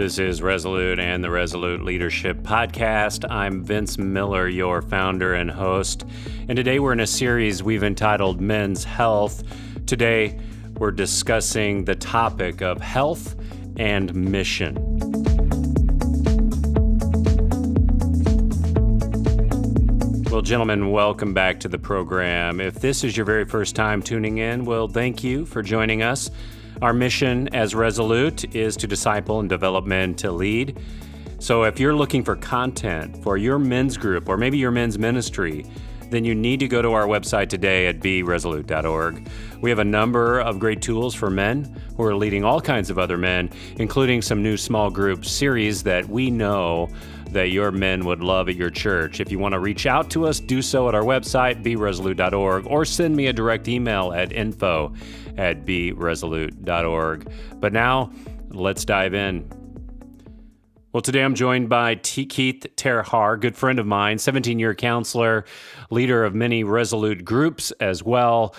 This is Resolute and the Resolute Leadership Podcast. I'm Vince Miller, your founder and host. And today we're in a series we've entitled Men's Health. Today we're discussing the topic of health and mission. Well, gentlemen, welcome back to the program. If this is your very first time tuning in, well, thank you for joining us. Our mission as Resolute is to disciple and develop men to lead. So if you're looking for content for your men's group or maybe your men's ministry, then you need to go to our website today at beresolute.org. We have a number of great tools for men who are leading all kinds of other men, including some new small group series that we know that your men would love at your church. If you want to reach out to us, do so at our website, beresolute.org, or send me a direct email at info@beresolute.org. But now, let's dive in. Well, today I'm joined by Keith TerHaar, good friend of mine, 17-year counselor, leader of many Resolute groups as well.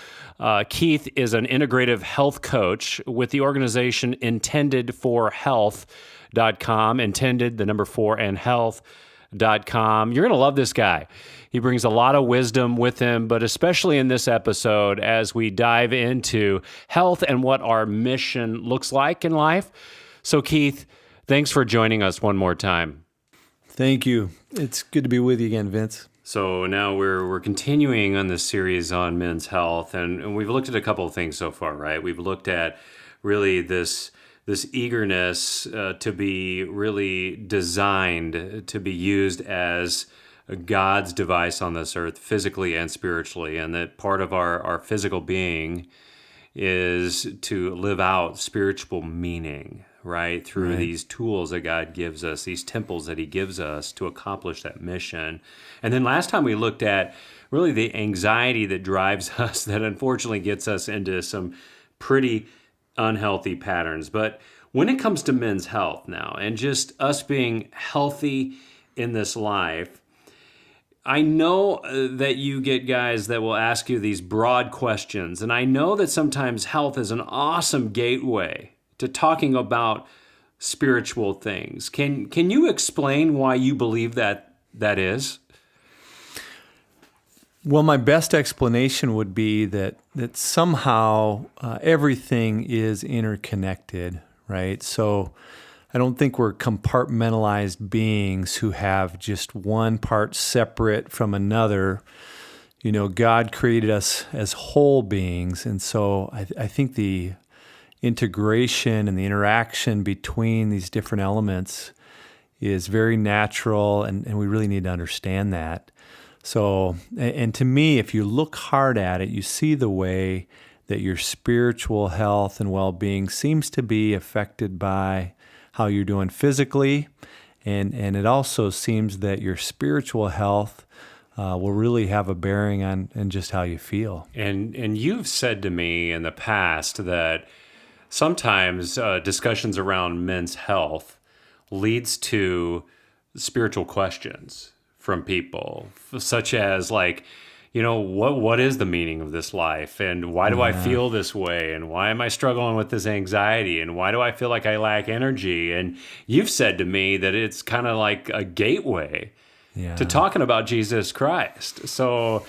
Keith is an integrative health coach with the organization Intended for Health.com, intended, the number 4, and health.com. You're going to love this guy. He brings a lot of wisdom with him, but especially in this episode as we dive into health and what our mission looks like in life. So Keith, thanks for joining us one more time. Thank you. It's good to be with you again, Vince. So now we're continuing on this series on men's health, and we've looked at a couple of things so far, right? We've looked at really this eagerness to be really designed to be used as God's device on this earth, physically and spiritually, and that part of our physical being is to live out spiritual meaning, right? Through these tools that God gives us, these temples that He gives us to accomplish that mission. And then last time we looked at really the anxiety that drives us, that unfortunately gets us into some pretty unhealthy patterns. But when it comes to men's health now, and just us being healthy in this life, I know that you get guys that will ask you these broad questions, and I know that sometimes health is an awesome gateway to talking about spiritual things. Can you explain why you believe that is? Well, my best explanation would be that somehow everything is interconnected, right? So I don't think we're compartmentalized beings who have just one part separate from another. You know, God created us as whole beings, and so I think the integration and the interaction between these different elements is very natural, and we really need to understand that. So, and to me, if you look hard at it, you see the way that your spiritual health and well-being seems to be affected by how you're doing physically, and it also seems that your spiritual health will really have a bearing on just how you feel. And you've said to me in the past that sometimes discussions around men's health leads to spiritual questions from people, such as like, you know, what is the meaning of this life, and why do I feel this way, and why am I struggling with this anxiety, and why do I feel like I lack energy? And you've said to me that it's kind of like a gateway to talking about Jesus Christ. So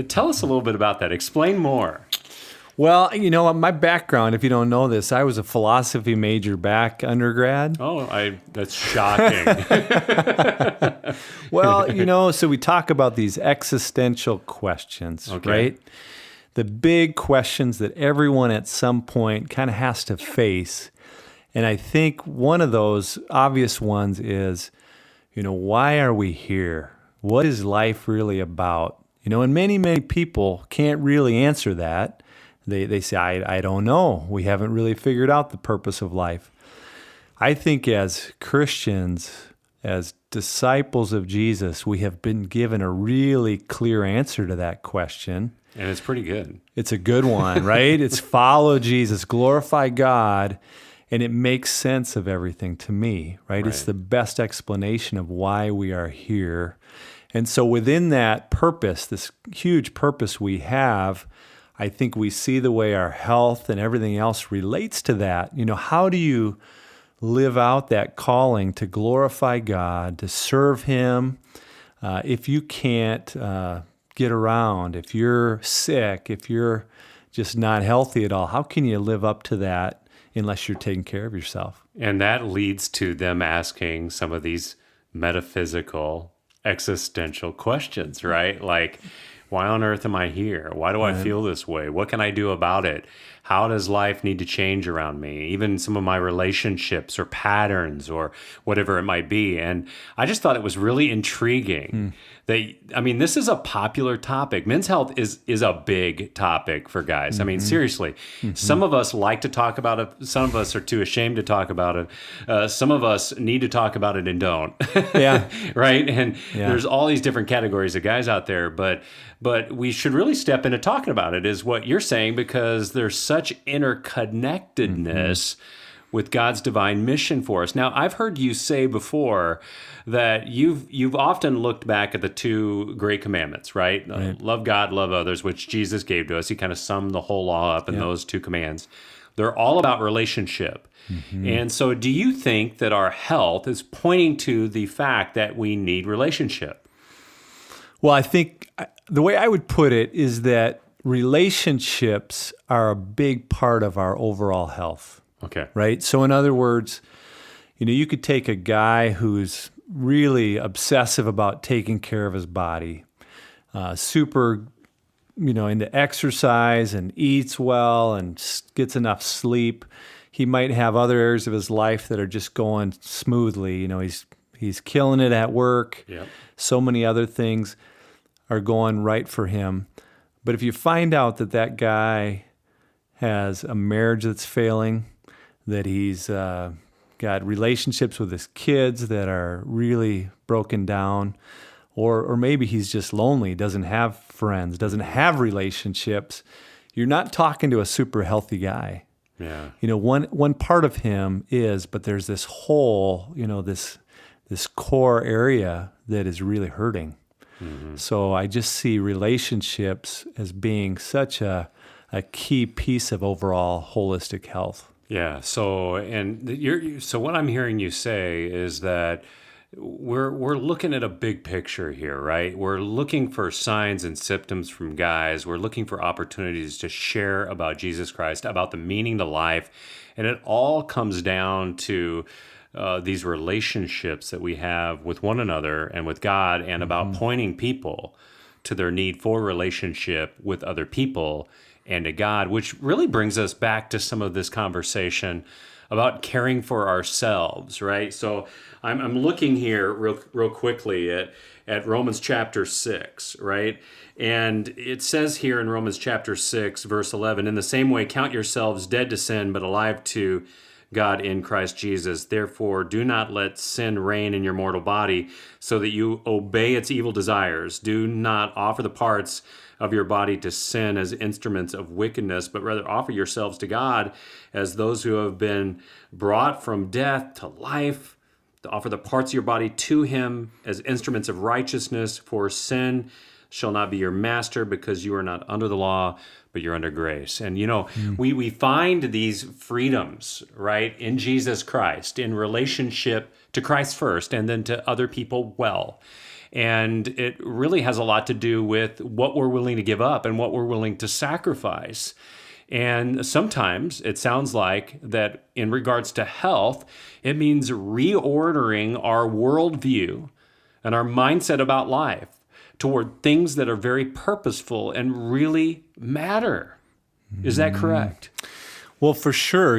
tell us a little bit about that. Explain more. Well, you know, my background, if you don't know this, I was a philosophy major back undergrad. Oh, that's shocking. Well, you know, so we talk about these existential questions, right? The big questions that everyone at some point kind of has to face. And I think one of those obvious ones is, you know, why are we here? What is life really about? You know, and many, many people can't really answer that. They say, I don't know. We haven't really figured out the purpose of life. I think as Christians, as disciples of Jesus, we have been given a really clear answer to that question. And it's pretty good. It's a good one, right? It's follow Jesus, glorify God, and it makes sense of everything to me, right? It's the best explanation of why we are here. And so within that purpose, this huge purpose we have, I think we see the way our health and everything else relates to that. You know, how do you live out that calling to glorify God, to serve Him. If you can't get around, if you're sick, if you're just not healthy at all, how can you live up to that unless you're taking care of yourself? And that leads to them asking some of these metaphysical, existential questions, right? Like, why on earth am I here? Why do I feel this way? What can I do about it? How does life need to change around me? Even some of my relationships or patterns or whatever it might be. And I just thought it was really intriguing this is a popular topic. Men's health is a big topic for guys. I mean, seriously, some of us like to talk about it. Some of us are too ashamed to talk about it. Some of us need to talk about it and don't. Yeah. Right? And there's all these different categories of guys out there, but we should really step into talking about it, is what you're saying, because there's such interconnectedness with God's divine mission for us. Now, I've heard you say before that you've often looked back at the two great commandments, right? Love God, love others, which Jesus gave to us. He kind of summed the whole law up in those two commands. They're all about relationship. And so do you think that our health is pointing to the fact that we need relationship? Well, I think the way I would put it is that relationships are a big part of our overall health. Okay. Right? So in other words, you could take a guy who's really obsessive about taking care of his body, super, into exercise and eats well and gets enough sleep. He might have other areas of his life that are just going smoothly. He's killing it at work. Yep. So many other things are going right for him. But if you find out that guy has a marriage that's failing, that he's got relationships with his kids that are really broken down, or maybe he's just lonely, doesn't have friends, doesn't have relationships, you're not talking to a super healthy guy. Yeah. One part of him is, but there's this whole, this core area that is really hurting. So I just see relationships as being such a key piece of overall holistic health. Yeah. So what I'm hearing you say is that we're looking at a big picture here, right? We're looking for signs and symptoms from guys. We're looking for opportunities to share about Jesus Christ, about the meaning to life, and it all comes down to these relationships that we have with one another and with God, and about pointing people to their need for relationship with other people and to God, which really brings us back to some of this conversation about caring for ourselves, right? So I'm looking here real quickly at Romans chapter 6, right? And it says here in Romans chapter 6, verse 11, in the same way, count yourselves dead to sin, but alive to God in Christ Jesus. Therefore, do not let sin reign in your mortal body so that you obey its evil desires. Do not offer the parts of your body to sin as instruments of wickedness, but rather offer yourselves to God as those who have been brought from death to life, to offer the parts of your body to Him as instruments of righteousness. For sin shall not be your master, because you are not under the law, but you're under grace. And we find these freedoms, right, in Jesus Christ, in relationship to Christ first, and then to other people well. And it really has a lot to do with what we're willing to give up and what we're willing to sacrifice. And sometimes it sounds like that in regards to health, it means reordering our worldview and our mindset about life toward things that are very purposeful and really matter. Is that correct? Well, for sure.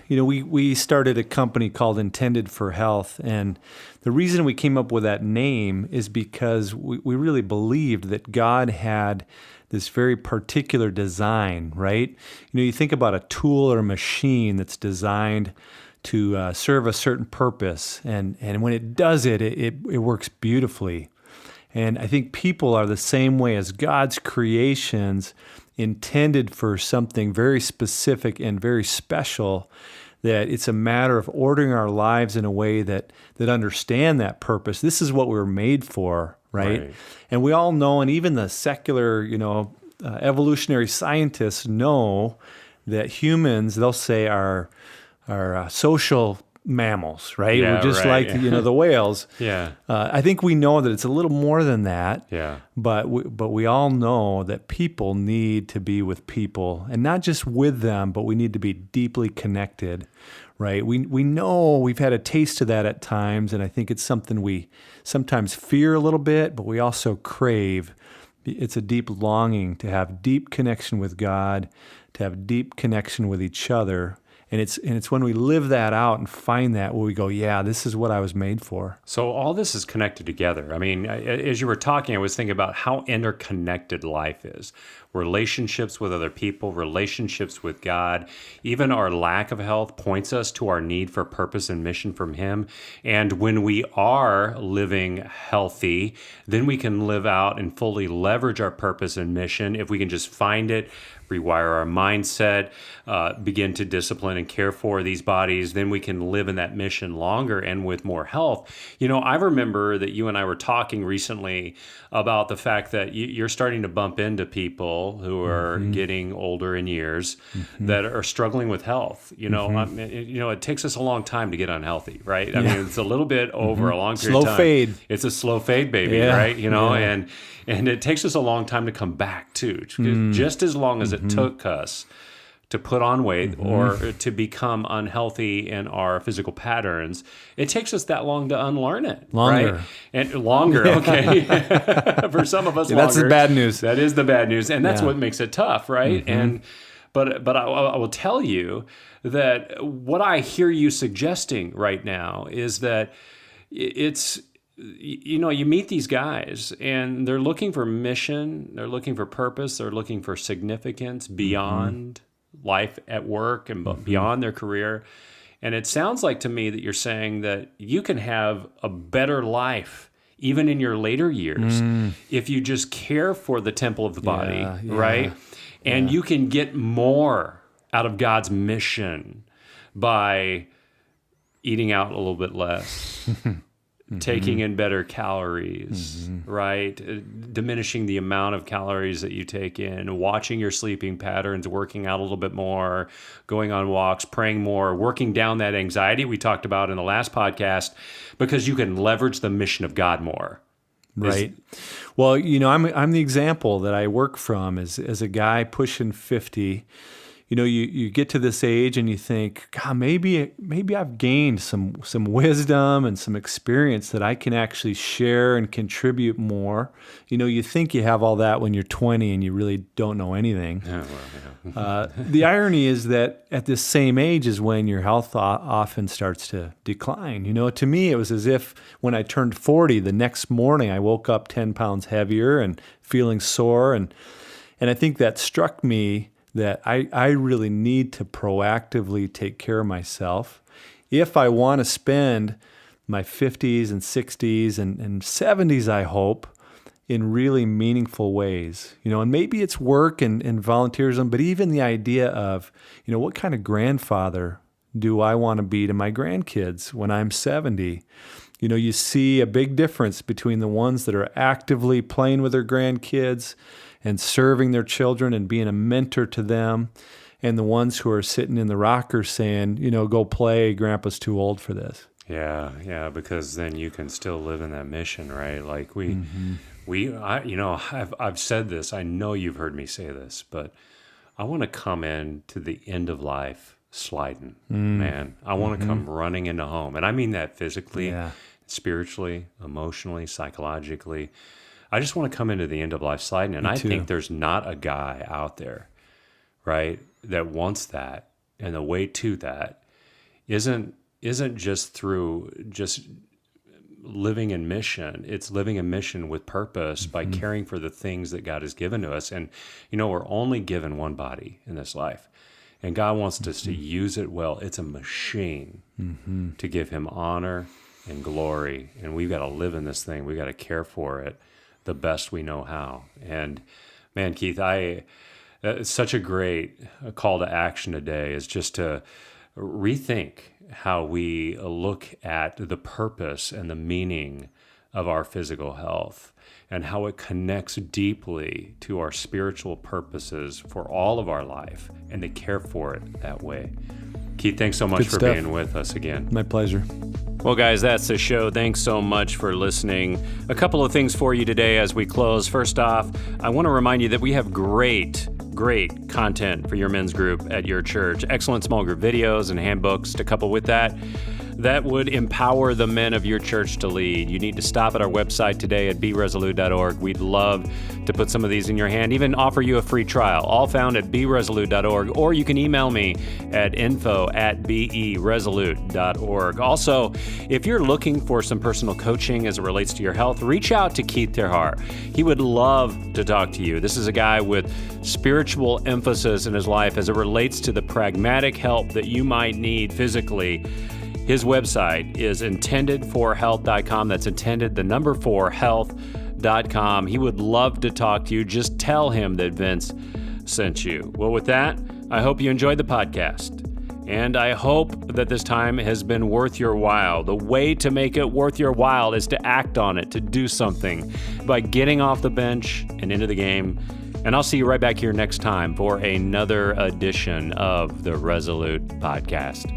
We started a company called Intended for Health, and the reason we came up with that name is because we really believed that God had this very particular design, right? You think about a tool or a machine that's designed to serve a certain purpose, and when it does it works beautifully. And I think people are the same way, as God's creations intended for something very specific and very special, that it's a matter of ordering our lives in a way that understand that purpose. This is what we were made for, right? And we all know, and even the secular, evolutionary scientists know that humans, they'll say, are social mammals, right? Yeah, We're just right. like the whales. Yeah. I think we know that it's a little more than that. Yeah. But we all know that people need to be with people, and not just with them, but we need to be deeply connected, right? We know we've had a taste of that at times, and I think it's something we sometimes fear a little bit, but we also crave. It's a deep longing to have deep connection with God, to have deep connection with each other. And it's when we live that out and find that where we go, yeah, this is what I was made for. So all this is connected together. I mean, as you were talking, I was thinking about how interconnected life is. Relationships with other people, relationships with God, even our lack of health points us to our need for purpose and mission from Him. And when we are living healthy, then we can live out and fully leverage our purpose and mission if we can just find it, rewire our mindset, begin to discipline and care for these bodies, then we can live in that mission longer and with more health. I remember that you and I were talking recently about the fact that you're starting to bump into people who are getting older in years that are struggling with health. It takes us a long time to get unhealtty, right? I mean, it's a little bit over a long period of time. Slow fade. It's a slow fade, baby, right? And it takes us a long time to come back too. Just as long as it took us to put on weight or to become unhealthy in our physical patterns, it takes us that long to unlearn it. Longer. Right? And longer, okay. For some of us, longer. That's the bad news. That is the bad news. And that's what makes it tough, right? But I will tell you that what I hear you suggesting right now is that it's, you meet these guys and they're looking for mission, they're looking for purpose, they're looking for significance beyond life at work and beyond their career. And it sounds like to me that you're saying that you can have a better life even in your later years if you just care for the temple of the body, right? And you can get more out of God's mission by eating out a little bit less. Taking in better calories, right? Diminishing the amount of calories that you take in, watching your sleeping patterns, working out a little bit more, going on walks, praying more, working down that anxiety we talked about in the last podcast, because you can leverage the mission of God more. Right. Well, I'm the example that I work from as a guy pushing 50. You get to this age and you think, God, maybe I've gained some wisdom and some experience that I can actually share and contribute more. You think you have all that when you're 20 and you really don't know anything. The irony is that at this same age is when your health often starts to decline. To me, it was as if when I turned 40, the next morning I woke up 10 pounds heavier and feeling sore. And I think that struck me that I really need to proactively take care of myself if I want to spend my 50s and 60s and 70s, I hope, in really meaningful ways. And maybe it's work and volunteerism, but even the idea of, what kind of grandfather do I want to be to my grandkids when I'm 70? You see a big difference between the ones that are actively playing with their grandkids and serving their children and being a mentor to them, and the ones who are sitting in the rocker saying, go play, Grandpa's too old for this. Yeah, because then you can still live in that mission, right? Like I've said this, I know you've heard me say this, but I want to come in to the end of life sliding, man. I want to come running into home. And I mean that physically, spiritually, emotionally, psychologically. I just want to come into the end of life sliding. And I think there's not a guy out there, right, that wants that. And the way to that isn't just through just living in mission. It's living in mission with purpose by caring for the things that God has given to us. And, we're only given one body in this life. And God wants us to use it well. It's a machine to give Him honor and glory. And we've got to live in this thing. We've got to care for it the best we know how. And man, Keith, it's such a great call to action today is just to rethink how we look at the purpose and the meaning of our physical health and how it connects deeply to our spiritual purposes for all of our life and to care for it that way. Keith, thanks so much Good for stuff. being with us again. My pleasure. Well, guys, that's the show. Thanks so much for listening. A couple of things for you today as we close. First off, I want to remind you that we have great content for your men's group at your church. Excellent small group videos and handbooks to couple with that would empower the men of your church to lead. You need to stop at our website today at beresolute.org. We'd love to put some of these in your hand, even offer you a free trial, all found at beresolute.org, or you can email me at info@beresolute.org. Also, if you're looking for some personal coaching as it relates to your health, reach out to Keith TerHaar. He would love to talk to you. This is a guy with spiritual emphasis in his life as it relates to the pragmatic help that you might need physically. His website is intendedforhealth.com. That's intended, the number 4, health.com. He would love to talk to you. Just tell him that Vince sent you. Well, with that, I hope you enjoyed the podcast. And I hope that this time has been worth your while. The way to make it worth your while is to act on it, to do something by getting off the bench and into the game. And I'll see you right back here next time for another edition of the Resolute Podcast.